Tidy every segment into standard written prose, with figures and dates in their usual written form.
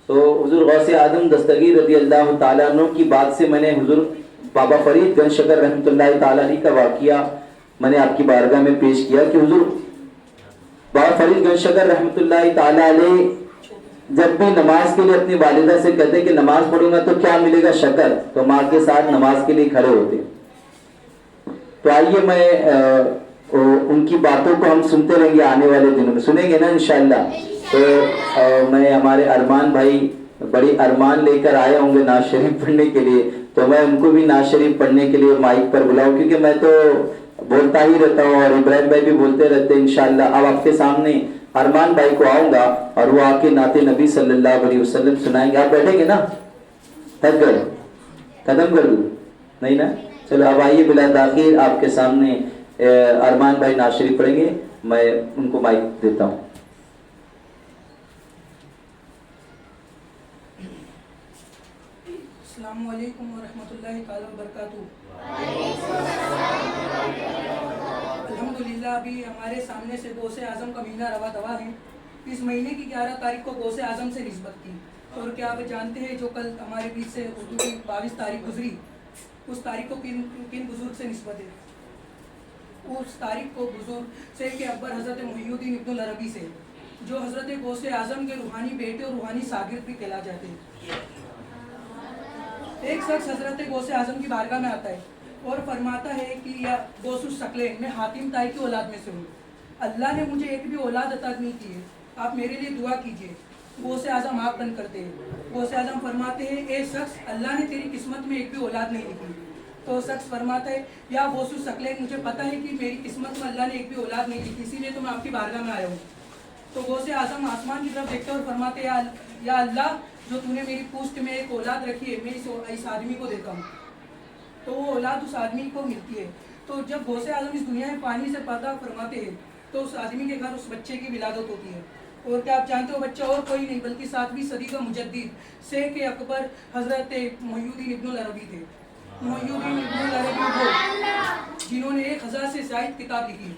تو حضور غوث اعظم دستگیر رضی اللہ تعالیٰ عنہ کی بات سے میں نے حضور بابا فرید گنج شکر رحمۃ اللہ تعالیٰ علیہ کا واقعہ میں نے آپ کی بارگاہ میں پیش کیا کہ حضور بابا فرید گنج شکر رحمۃ اللہ تعالیٰ علیہ جب بھی نماز کے لیے اپنی والدہ سے کہتے کہ نماز پڑھوں گا تو کیا ملے گا؟ شکر. تو ماں کے ساتھ نماز کے لیے کھڑے ہوتے. تو آئیے میں ان کی باتوں کو ہم سنتے رہیں گے آنے والے دنوں میں, سنیں گے نا انشاءاللہ. تو میں ہمارے ارمان بھائی بڑی ارمان لے کر آئے ہوں گے نعت شریف پڑھنے کے لیے, تو میں ان کو بھی نعت شریف پڑھنے کے لیے مائک پر بلاؤں, کیونکہ میں تو بولتا ہی رہتا ہوں اور ابراہیم بھائی بھی بولتے رہتے ہیں انشاءاللہ. اب آپ کے سامنے ارمان بھائی کو آؤں گا اور وہ آ کے نعت نبی صلی اللہ علیہ وسلم سنائیں گے. آپ بیٹھیں گے نا؟ تھک گئے؟ ختم کر دوں؟ نہیں نا؟ چلو اب آئیے بلا تاخیر آپ کے سامنے ارمان بھائی نعت شریف پڑھیں گے. میں ان کو مائک دیتا ہوں. السلام علیکم ورحمۃ اللہ تعالیٰ وبرکاتہ. الحمدللہ ابھی ہمارے سامنے سے غوث اعظم کا مہینہ رواں دوا ہے. اس مہینے کی 11 تاریخ کو غوث اعظم سے نسبت کی. اور کیا آپ جانتے ہیں جو کل ہمارے بیچ سے اردو کی 22 تاریخ گزری, اس تاریخ کو کن بزرگ سے نسبت ہے؟ اس تاریخ کو بزرگ سے کہ اکبر حضرت محی الدین ابن العربی سے, جو حضرت غوث اعظم کے روحانی بیٹے اور روحانی شاگرد بھی کہلا جاتے ہیں. ایک شخص حضرت غوث اعظم کی بارگاہ میں آتا ہے اور فرماتا ہے کہ یا غوث الثقلین, میں حاتم طائی کی اولاد میں سے ہوں, اللہ نے مجھے ایک بھی اولاد عطا نہیں کی ہے, آپ میرے لیے دعا کیجیے. غوث اعظم آنکھ بند کرتے ہیں. غوث اعظم فرماتے ہیں اے شخص, اللہ نے تیری قسمت میں ایک بھی اولاد نہیں لکھی. تو شخص فرماتا ہے یا غوث الثقلین, مجھے پتہ ہے کہ میری قسمت میں اللہ نے ایک بھی اولاد نہیں لکھی, اسی لیے تو میں آپ کی بارگاہ میں آیا ہوں. تو غوث اعظم آسمان کی طرف دیکھتے اور فرماتے ہیں یا اللہ, جو تو نے میری پوست میں ایک اولاد رکھی ہے میں اس آدمی کو دیتا ہوں. تو وہ اولاد اس آدمی کو ملتی ہے. تو جب غوث اعظم اس دنیا میں پانی سے پیدا فرماتے ہیں تو اس آدمی کے گھر اس بچے کی ولادت ہوتی ہے. اور کیا آپ جانتے ہو بچہ اور کوئی نہیں بلکہ 7ویں صدی کا مجدد شیخ اکبر حضرت محی الدین ابن العربی تھے. محی الدین ابن العربی وہ جنہوں نے 1000 سے زائد کتاب لکھی,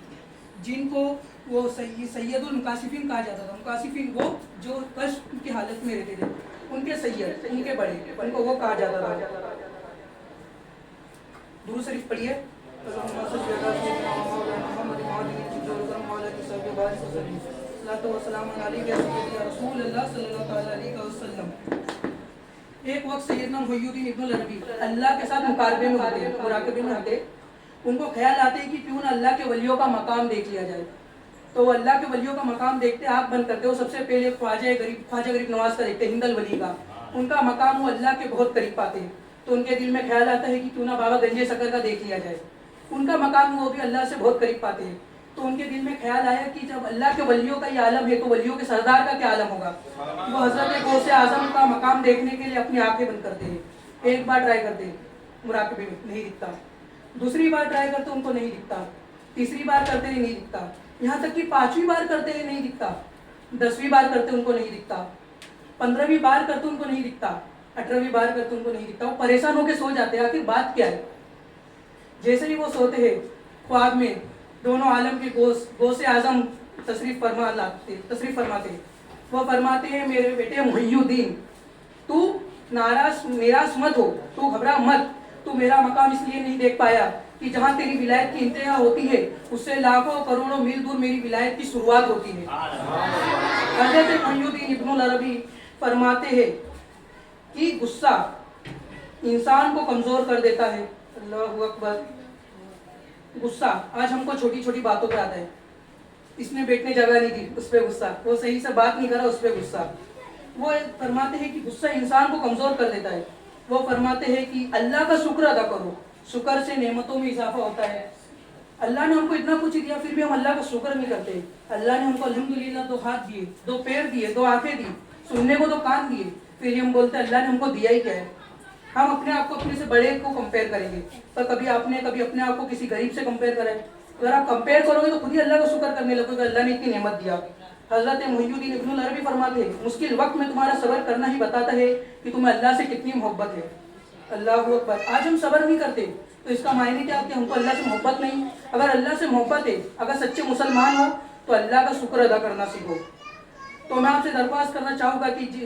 جن کو وہ سید المکاشفین کہا جاتا تھا. مکاشفین وہ جو کشف کی حالت میں رہتے تھے, ان کے سید, ان کے بڑے, ان کو وہ کہا جاتا تھا. درود شریف پڑھیے. ایک وقت سیدنا محی الدین ابن العربی اللہ کے ساتھ مراقبے میں ہوتے. ان کو خیال آتے کہ کیوں نہ اللہ کے ولیوں کا مقام دیکھ لیا جائے. تو وہ اللہ کے ولیوں کا مقام دیکھتے, آنکھ بند کرتے. وہ سب سے پہلے خواجہ غریب نواز کا دیکھتے, ہند الولی کا. ان کا مقام وہ اللہ کے بہت قریب پاتے ہیں. تو ان کے دل میں خیال آتا ہے کہ کیوں نہ بابا گنجے شکر کا دیکھ لیا جائے. ان کا مقام وہ بھی اللہ سے بہت قریب پاتے ہیں. تو ان کے دل میں خیال آیا کہ جب اللہ کے ولیوں کا یہ عالم ہے تو ولیوں کے سردار کا کیا عالم ہوگا. وہ حضرت غوث اعظم کا مقام دیکھنے کے لیے اپنی آنکھیں بند کرتے ہیں. ایک بار ٹرائی کرتے ہیں, مراقبے میں نہیں دکھتا. دوسری بار ٹرائی کرتے ان کو نہیں دکھتا. تیسری بار کرتے ہیں نہیں دکھتا. یہاں تک کہ 5ویں بار کرتے ہیں نہیں دکھتا. 10ویں بار کرتے ان کو نہیں دکھتا. 15ویں بار کرتے ان کو نہیں دکھتا. 18ویں بار کرتے ان کو نہیں دکھتا. وہ پریشان ہو کے سو جاتے ہیں, آخر بات کیا ہے. جیسے ہی وہ سوتے ہیں خواب میں دونوں عالم کے غوث اعظم تشریف فرماتے. وہ فرماتے ہیں میرے بیٹے محی الدین, تو ناراض مت ہو, تو گھبرا مت. تو میرا مقام اس لیے نہیں دیکھ پایا کہ جہاں تیری ولایت کی انتہا ہوتی ہے اس سے لاکھوں کروڑوں میل دور میری ولایت کی شروعات ہوتی ہے. حضرت محی الدین ابن العربی فرماتے ہیں کہ غصہ انسان کو کمزور کر دیتا ہے. اللہ اکبر. غصہ آج ہم کو چھوٹی چھوٹی باتوں پہ آتا ہے. اس نے بیٹھنے جگہ نہیں دی, اس پہ غصہ. وہ صحیح سے بات نہیں کرا, اس پہ غصہ. وہ فرماتے ہیں کہ غصہ انسان کو کمزور کر دیتا ہے. وہ فرماتے ہیں کہ اللہ کا شکر ادا کرو, شکر سے نعمتوں میں اضافہ ہوتا ہے. اللہ نے ہم کو اتنا کچھ دیا پھر بھی ہم اللہ کا شکر نہیں کرتے. اللہ نے ہم کو الحمدللہ 2 ہاتھ دیے, 2 پیر دیے, 2 آنکھیں دی, سننے کو 2 کان دیے, پھر ہم بولتے اللہ نے ہم کو دیا ہی کیا ہے. ہم اپنے آپ کو اپنے سے بڑے کو کمپیئر کریں گے, پر کبھی اپنے آپ کو کسی غریب سے کمپیئر کریں. اگر آپ کمپیئر کرو گے تو خود ہی اللہ کا شکر کرنے لگو گے, اللہ نے اتنی نعمت دیا. حضرت محی الدین ابن العربی فرماتے ہیں مشکل وقت میں تمہارا صبر کرنا ہی بتاتا ہے کہ تمہیں اللہ سے کتنی محبت ہے. اللہ اکبر. آج ہم صبر نہیں کرتے تو اس کا معنی کیا کہ ہم کو اللہ سے محبت نہیں. اگر اللہ سے محبت ہے, اگر سچے مسلمان ہو تو اللہ کا شکر ادا کرنا سیکھو. تو میں آپ سے درخواست کرنا چاہوں گا کہ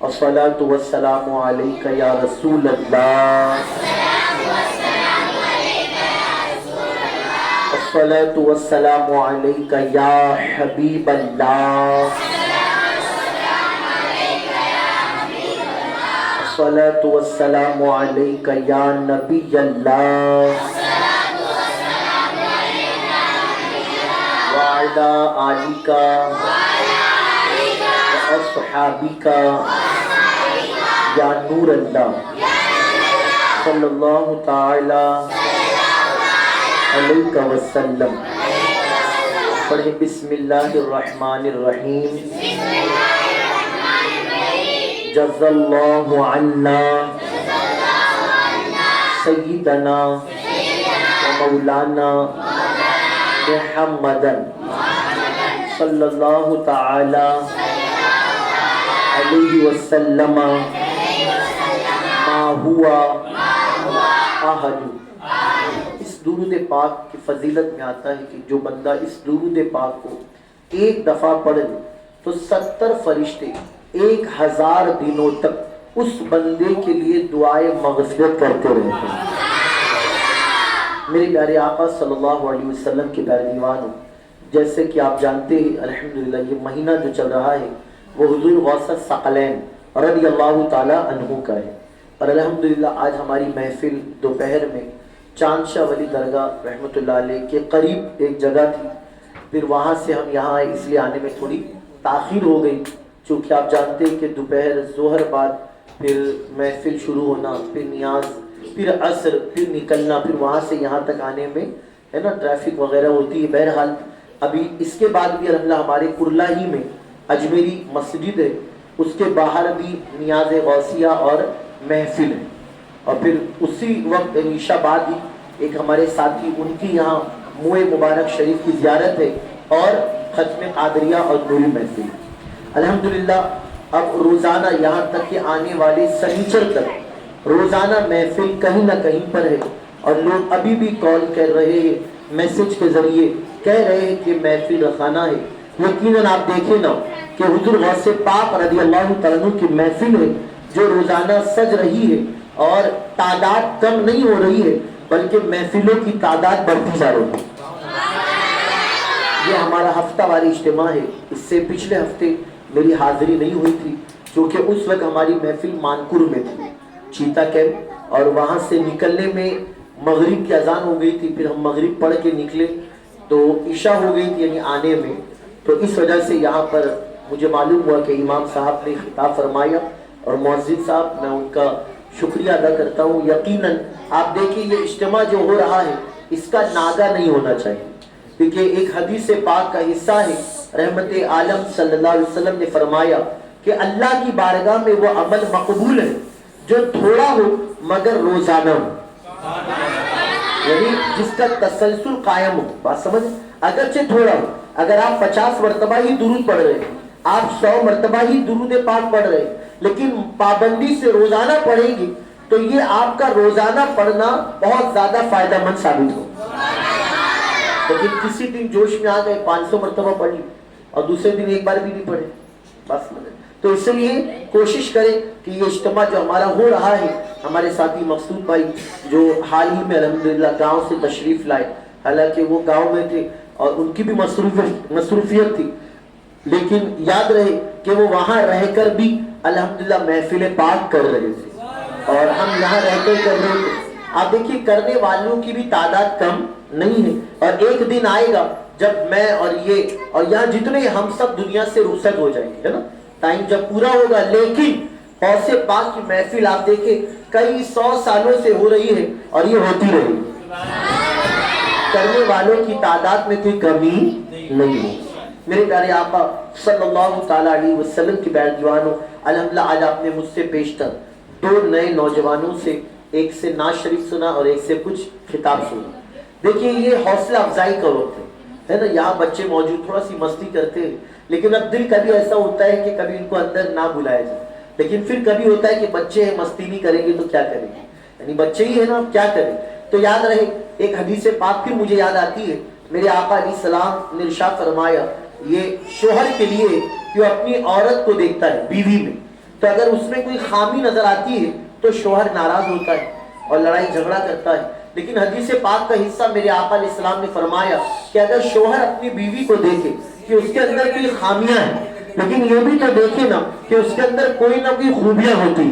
الصلاۃ والسلام علیک یا رسول اللہ، الصلاۃ والسلام علیک یا حبیب اللہ، الصلاۃ والسلام علیک یا نبی اللہ، وعلی آلک واصحابک یا نور اللہ، صلی اللہ تعالی علیہ وسلم۔ پڑھیں بسم اللہ الرحمن الرحیم۔ جزا اللہ عنا سیدنا و مولانا محمدا صلی اللہ تعالی علیہ وسلم ما ہوا اہل۔ اس درود پاک کی فضیلت میں آتا ہے کہ جو بندہ اس درود پاک کو ایک دفعہ پڑھ لے تو 70 فرشتے 1000 دنوں تک اس بندے کے لیے دعائے مغفرت کرتے رہتے ہیں۔ میرے پیارے آقا صلی اللہ علیہ وسلم کے پیارے دیوانوں، جیسے کہ آپ جانتے ہیں الحمدللہ یہ مہینہ جو چل رہا ہے وہ حضور غوث الثقلین رضی اللہ تعالی عنہ کا ہے، اور الحمدللہ آج ہماری محفل دوپہر میں چاند شاہ ولی درگاہ رحمۃ اللہ علیہ کے قریب ایک جگہ تھی، پھر وہاں سے ہم یہاں آئے، اس لیے آنے میں تھوڑی تاخیر ہو گئی، چونکہ آپ جانتے ہیں کہ دوپہر ظہر بعد پھر محفل شروع ہونا، پھر نیاز، پھر عصر، پھر نکلنا، پھر وہاں سے یہاں تک آنے میں ہے نا ٹریفک وغیرہ ہوتی ہے۔ بہرحال ابھی اس کے بعد بھی الحمدللہ ہمارے کرلا ہی میں اجمیری مسجد ہے، اس کے باہر بھی نیاز غوثیہ اور محفل ہے، اور پھر اسی وقت عشاء بعد ہی ایک ہمارے ساتھی ان کی یہاں موئے مبارک شریف کی زیارت ہے اور ختم قادریہ اور نوری محفل۔ الحمدللہ اب روزانہ یہاں تک کہ آنے والے سنیچر تک روزانہ محفل کہیں نہ کہیں پر ہے، اور لوگ ابھی بھی کال کر رہے ہیں، میسج کے ذریعے کہہ رہے ہیں کہ محفل رکھانا ہے۔ یقیناً آپ دیکھیں نا کہ حضور غوث پاک رضی اللہ تعالیٰ عنہ کی محفل ہے جو روزانہ سج رہی ہے، اور تعداد کم نہیں ہو رہی ہے بلکہ محفلوں کی تعداد بڑھتی جا رہی ہے۔ یہ ہمارا ہفتہ واری اجتماع ہے، اس سے پچھلے ہفتے میری حاضری نہیں ہوئی تھی کیونکہ اس وقت ہماری محفل مانکور میں تھی، چیتا کیمپ، اور وہاں سے نکلنے میں مغرب کی اذان ہو گئی تھی، پھر ہم مغرب پڑھ کے نکلے تو عشاء ہو گئی تھی یعنی آنے میں، تو اس وجہ سے یہاں پر مجھے معلوم ہوا کہ امام صاحب نے خطاب فرمایا، اور مؤذن صاحب میں ان کا شکریہ ادا کرتا ہوں۔ یقیناً آپ دیکھیں یہ اجتماع جو ہو رہا ہے اس کا ناغہ نہیں ہونا چاہیے، کیونکہ ایک حدیث پاک کا حصہ ہے، رحمت عالم صلی اللہ علیہ وسلم نے فرمایا کہ اللہ کی بارگاہ میں وہ عمل مقبول ہے جو تھوڑا ہو مگر روزانہ ہو، یعنی جس کا تسلسل قائم ہو۔ بات سمجھ، اگرچہ تھوڑا ہو، اگر آپ 50 مرتبہ ہی درود پڑھ رہے ہیں، آپ 100 مرتبہ ہی درود پاک پڑھ رہے ہیں، لیکن پابندی سے روزانہ پڑھیں گے تو یہ آپ کا روزانہ پڑھنا بہت زیادہ فائدہ مند ثابت ہو۔ لیکن کسی دن جوش میں آ گئے 500 مرتبہ پڑھ لی اور دوسرے دن ایک بار بھی نہیں پڑھے، بس تو اس لیے کوشش کریں کہ یہ اجتماع جو ہمارا ہو رہا ہے، ہمارے ساتھی مقصود بھائی جو حال ہی میں الحمدللہ گاؤں سے تشریف لائے، حالانکہ وہ گاؤں میں تھے اور ان کی بھی مصروفیت تھی، لیکن یاد رہے کہ وہ وہاں رہ کر بھی الحمدللہ محفل پاک کر رہے تھے اور ہم یہاں رہ کر کر رہے تھے۔ آپ دیکھیے کرنے والوں کی بھی تعداد کم نہیں ہے، اور ایک دن آئے گا جب میں اور یہ اور یہاں جتنے ہم سب دنیا سے رخصت ہو جائیں گے، ہے نا، ٹائم جب پورا ہوگا، لیکن غوث پاک کی محفل آپ دیکھیں کئی 100 سالوں سے ہو رہی ہے اور یہ ہوتی رہی، کرنے والوں کی تعداد میں کوئی کمی نہیں ہے۔ میرے پیارے آقا صلی اللہ تعالیٰ علیہ وسلم کی پیارے دیوانوں، الحمدللہ آج آپ نے مجھ سے پیشتر 2 نئے نوجوانوں سے، ایک سے نعت شریف سنا اور ایک سے کچھ خطاب سنا۔ دیکھیے یہ حوصلہ افزائی کا وقت ہے نا، یہاں بچے موجود تھوڑا سی مستی کرتے ہیں، لیکن اب دل کبھی ایسا ہوتا ہے کہ کبھی ان کو اندر نہ بلایا جائے، لیکن پھر کبھی ہوتا ہے کہ بچے ہیں مستی نہیں کریں گے تو کیا کریں گے، یعنی بچے ہی ہے نا، کیا کریں۔ تو یاد رہے ایک حدیث پاک پھر مجھے یاد آتی ہے، میرے آقا علیہ السلام نے ارشاد فرمایا، یہ شوہر کے لیے کہ وہ اپنی عورت کو دیکھتا ہے بیوی میں، تو تو اگر اس میں کوئی خامی نظر آتی ہے تو شوہر ناراض ہوتا ہے اور لڑائی جھگڑا کرتا ہے. لیکن حدیث پاک کا حصہ میرے آقا علیہ السلام نے فرمایا کہ اگر شوہر اپنی بیوی کو دیکھے کہ اس کے اندر کوئی خامیاں ہیں, لیکن یہ بھی تو دیکھے نا کہ اس کے اندر کوئی نہ کوئی خوبیاں ہوتی,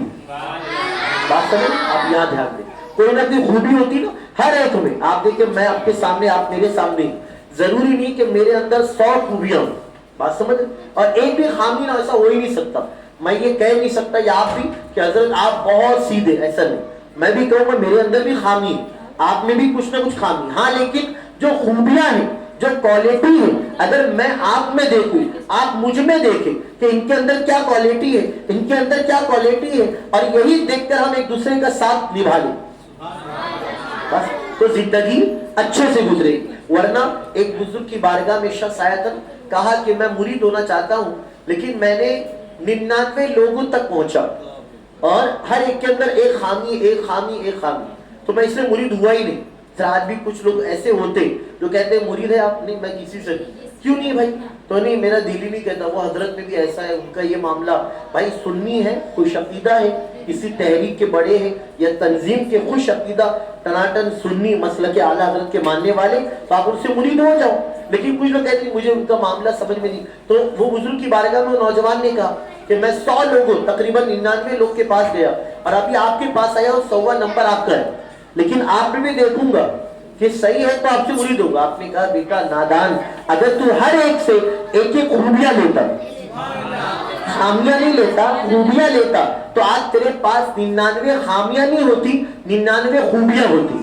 بات سمجھ, آپ یہاں دھیان دیں, کوئی نہ کوئی خوبی ہوتی نا ہر ایک میں. آپ دیکھیں میں آپ کے سامنے, آپ میرے سامنے, ضروری نہیں کہ میرے اندر 100 خوبیاں ہوں, بات سمجھ, اور ایک بھی خامی نہ, ایسا ہو ہی نہیں سکتا. میں یہ کہہ نہیں سکتا یا آپ بھی کہ حضرت آپ بہت سیدھے, ایسا نہیں. میں بھی کہوں گا میرے اندر بھی خامی ہے, آپ میں بھی کچھ نہ کچھ خامی. ہاں لیکن جو خوبیاں ہیں, جو کوالٹی ہے, اگر میں آپ میں دیکھوں, آپ مجھ میں دیکھیں کہ ان کے اندر کیا کوالٹی ہے, ان کے اندر کیا کوالٹی ہے, اور یہی دیکھ کر ہم ایک دوسرے کا ساتھ نبھا لیں, بس تو زندگی اچھے سے گزرے گی. ورنہ ایک بزرگ کی بارگاہ میں شخص آیا تھا, کہا کہ میں مرید ہونا چاہتا ہوں لیکن میں نے 99 لوگوں تک پہنچا اور ہر ایک کے اندر ایک خامی, ایک خامی, ایک خامی, تو میں اس میں مرید ہوا ہی نہیں. آج بھی کچھ لوگ ایسے ہوتے جو کہتے ہیں مرید ہے آپ, نہیں میں کسی سے, کیوں نہیں بھائی, تو نہیں میرا دل ہی نہیں کہتا. وہ حضرت میں بھی ایسا ہے, ان کا یہ معاملہ. بھائی سنی ہے, خوش عقیدہ ہے, کسی تحریک کے بڑے ہیں یا تنظیم کے خوش عقیدہ ٹناٹن سنی مسلک اعلیٰ حضرت کے ماننے والے, تو آپ ان سے مرید ہو جاؤ. لیکن کچھ لوگ کہتے ہیں مجھے ان کا معاملہ سمجھ میں نہیں. تو وہ بزرگ کی بارگاہ میں نوجوان نے کہا کہ میں 100 لوگوں, تقریباً 99 لوگ کے پاس گیا اور ابھی آپ کے پاس آیا اور 100واں نمبر آپ کا ہے, لیکن آپ بھی دیکھوں گا کہ صحیح ہے تو آپ سے مرید ہوگا. آپ نے کہا بیٹا نادان, اگر تو ہر ایک سے ایک ایک خوبیاں لیتا, خامیاں نہیں لیتا, خوبیاں لیتا, تو آج تیرے پاس 99 خامیاں نہیں ہوتی, 99 خوبیاں ہوتی.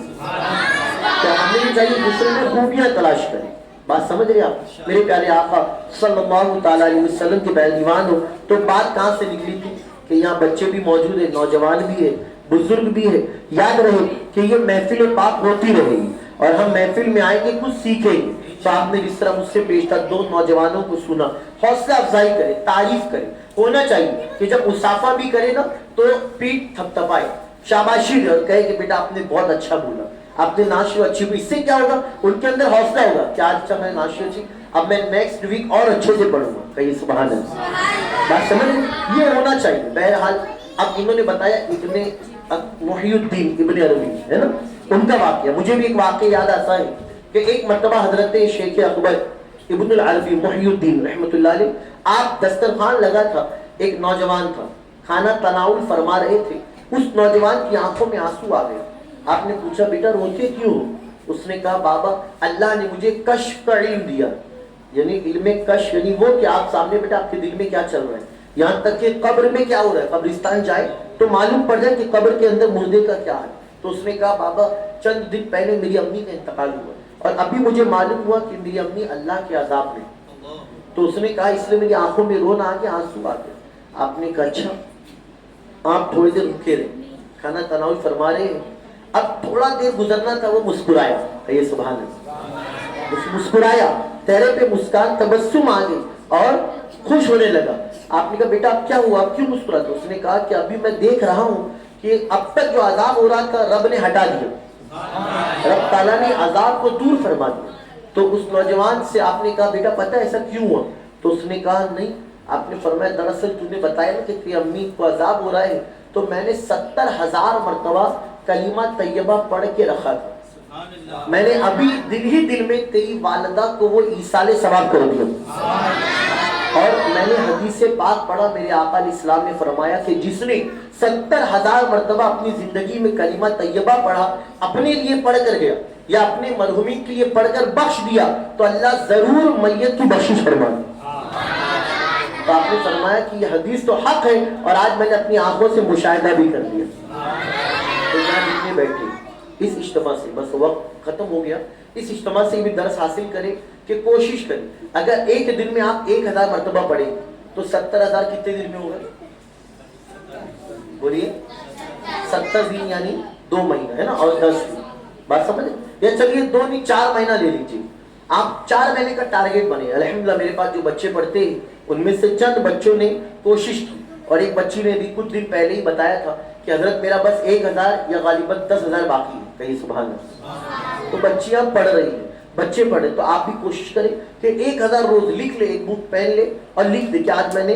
تو ہمیں چاہیے دوسرے میں خوبیاں تلاش کریں. بات سمجھ رہے آپ؟ میرے پیارے آقا صلی اللہ تعالیٰ علیہ وسلم کے بیان دیوان ہو. تو بات کہاں سے نکلی تھی کہ یہاں بچے بھی موجود ہیں, نوجوان بھی ہے, بزرگ بھی ہے. یاد رہے کہ یہ محفل پاک ہوتی رہے گی اور ہم محفل میں آئیں گے, کچھ سیکھیں گے. تو آپ نے جس طرح مجھ سے پیش تھا, 2 نوجوانوں کو سنا, حوصلہ افزائی کرے, تعریف کرے. ہونا چاہیے کہ جب مسافہ بھی کرے نا تو پیٹ تھپ تھپائے, شاباشی دے اور کہے کہ بیٹا آپ نے بہت اچھا بولا, آپ نے ناشو اچھی ہوئی. اس سے کیا ہوگا, ان کے اندر حوصلہ ہوگا کہ آج اچھا میں ناشو اچھی, اب میں نیکسٹ ویک اور اچھے سے پڑھوں گا. کہیے سبحان اللہ. بات سمجھ, یہ ہونا چاہیے. بہرحال اب انہوں نے بتایا ابن محی الدین ابن عربی ہے نا, ان کا واقعہ. مجھے بھی ایک واقعہ یاد آتا ہے کہ ایک مرتبہ حضرت شیخ اکبر ابن العربی محی الدین رحمۃ اللہ علیہ, آپ دسترخوان لگا تھا, ایک نوجوان تھا, کھانا تناول فرما رہے تھے. اس نوجوان کی آنکھوں میں آنسو آ گیا. آپ نے پوچھا بیٹا روتے کیوں ہو؟ اس نے کہا بابا اللہ نے مجھے کشف کا علم دیا, یعنی علم کشف, یعنی وہ کہ آپ سامنے بیٹا آپ کے دل میں کیا چل رہا ہے, یہاں تک کہ قبر میں کیا ہو رہا ہے, قبرستان جائے تو معلوم پڑ جائے کہ قبر کے اندر مردے کا کیا ہے. تو اس نے کہا بابا چند دن پہلے میری امی کا انتقال ہوا اور ابھی مجھے معلوم ہوا کہ میری امی اللہ کے عذاب میں. تو اس نے کہا اس لیے میری آنکھوں میں رونا آ گیا, آنسو آ گیا. آپ نے کہا اچھا, آپ تھوڑی دیر رکے رہے, کھانا تناول فرما رہے ہیں. اب تھوڑا دیر گزرنا تھا, وہ مسکرایا. کہیے سبحان اللہ. مسکرایا, چہرے پہ مسکان, تبسم آ گئی اور خوش ہونے لگا. آپ نے کہا بیٹا اب کیا ہوا, آپ کیوں مسکراتے؟ اس نے کہا کہ ابھی میں دیکھ رہا ہوں کہ اب تک جو عذاب ہو رہا تھا رب نے ہٹا دیا, رب تعالیٰ نے عذاب کو دور فرما دیا. تو اس نوجوان سے آپ نے کہا بیٹا پتہ ایسا کیوں ہوا؟ تو اس نے کہا نہیں. آپ نے فرمایا دراصل تو نے بتایا نا کہ تیری امی کو عذاب ہو رہا ہے, تو میں نے 70,000 مرتبہ کلمہ طیبہ پڑھ کے رکھا تھا. میں نے ابھی دل ہی دل میں تیری والدہ کو وہ ایصال ثواب کر دیا. اور میں نے حدیث پاک پڑھا, میرے آقا علیہ السلام نے فرمایا کہ جس نے 70,000 مرتبہ اپنی زندگی میں کلمہ طیبہ پڑھا, اپنے لیے پڑھ کر گیا یا اپنے مرحومین کے لیے پڑھ کر بخش دیا, تو اللہ ضرور میت کی بخشش فرمائے. تو آپ نے فرمایا کہ یہ حدیث تو حق ہے اور آج میں نے اپنی آنکھوں سے مشاہدہ بھی کر لیا. تو یہاں جتنے بیٹھے اس اجتماع سے, بس وقت ختم ہو گیا, اس اجتماع سے بھی درس حاصل کریں کہ کوشش کریں اگر ایک دن میں آپ 1,000 مرتبہ پڑھیں تو 70,000 کتنے دن میں ہوگا؟ بولیے 70 دن یعنی 2 مہینہ ہے نا, اور 10 دن. بات سمجھ, یا چلیے 2 نہیں 4 مہینہ لے لیجیے. آپ 4 مہینے کا ٹارگیٹ بنے. الحمدللہ میرے پاس جو بچے پڑھتے ہیں ان میں سے چند بچوں نے کوشش کی, اور ایک بچی نے بھی کچھ دن پہلے ہی بتایا تھا کہ حضرت میرا بس 1,000 یا غالباً 10,000 باقی ہے. کہیں سبحان اللہ. تو بچیاں پڑھ رہی ہیں, بچے پڑھے, تو آپ بھی کوشش کریں کہ 1,000 روز لکھ لے, ایک بک پین لے اور لکھ دے کہ آج میں نے